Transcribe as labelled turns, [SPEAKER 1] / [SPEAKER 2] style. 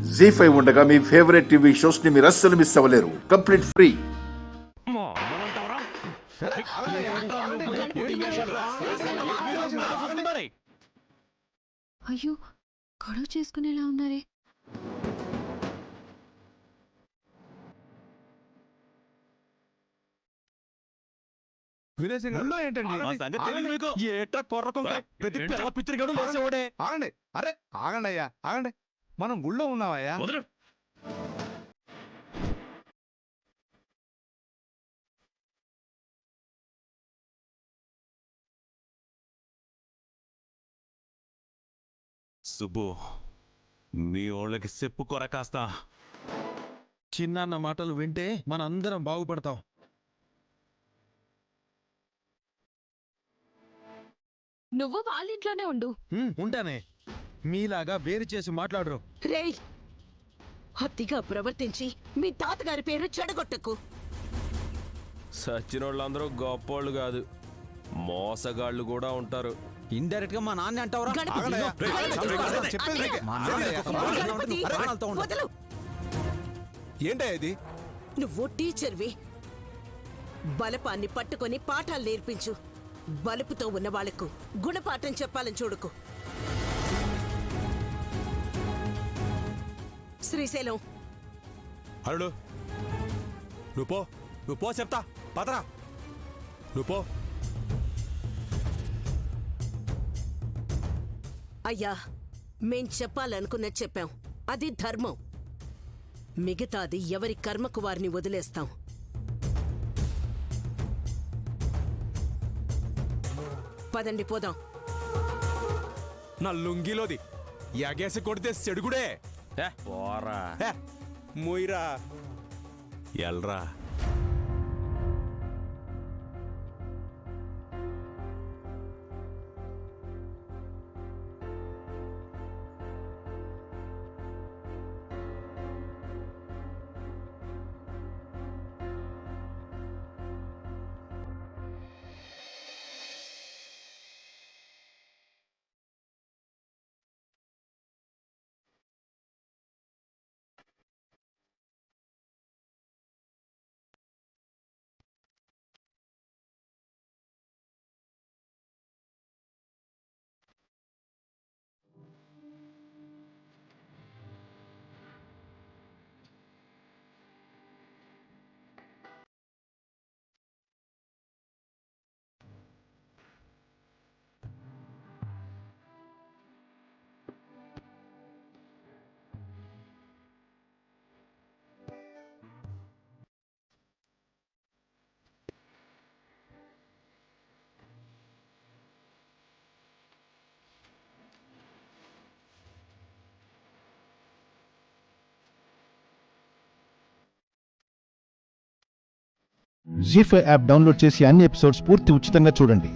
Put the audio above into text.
[SPEAKER 1] జీ5 ఉండగా మీ favourite TV shows ని మీరు అస్సలు మిస్ అవ్వలేరు. Complete free.
[SPEAKER 2] అయ్యో, గొడవ చేసుకునేలా ఉన్నారే.
[SPEAKER 3] ఆగండి అయ్యా, ఆగండి. మనం గుళ్ళో ఉన్నావయ్యా.
[SPEAKER 4] సుబ్బు, మీ వాళ్ళకి చెప్పుకోరా కాస్త.
[SPEAKER 5] చిన్న మాటలు వింటే మనందరం బాగుపడతాం.
[SPEAKER 2] నువ్వు వాళ్ళ ఇంట్లోనే ఉండు.
[SPEAKER 5] ఉంటానే. మీలాగా వేరు చేసి మాట్లాడరు.
[SPEAKER 6] రేయ్, అతిగా ప్రవర్తించి మీ తాతగారి పేరు చెడగొట్టకు.
[SPEAKER 7] సచ్చినోళ్ళందరూ గొప్పోళ్ళు కాదు, మోసగాళ్ళు కూడా ఉంటారు.
[SPEAKER 5] ఇండైరెక్ట్ గా మా నాన్న అంటావురా.
[SPEAKER 3] ఏంటయ్యా ఇది?
[SPEAKER 6] నువ్వు టీచర్వి. బలపాన్ని పట్టుకొని పాఠాలు నేర్పించు. బలుపుతో ఉన్న వాళ్లకు గుణపాఠం చెప్పాలని చూడకు. శ్రీశైలం,
[SPEAKER 3] అరుడు, నువ్వు పో చెప్తా. పదరా, నువ్వు పో.
[SPEAKER 6] అయ్యా, మేం చెప్పాలనుకున్నది చెప్పాం. అది ధర్మం. మిగతాది ఎవరి కర్మకు వారిని వదిలేస్తాం. పదండి, పోదాం.
[SPEAKER 3] నా లుంగిలోది ఎగేసి కొడితే చెడుగుడే.
[SPEAKER 7] పోరా.
[SPEAKER 3] మొయ్యరా, ఎల్రా.
[SPEAKER 8] జీ5 యాప్ డౌన్లోడ్ చేసి అన్ని ఎపిసోడ్స్ పూర్తి ఉచితంగా చూడండి.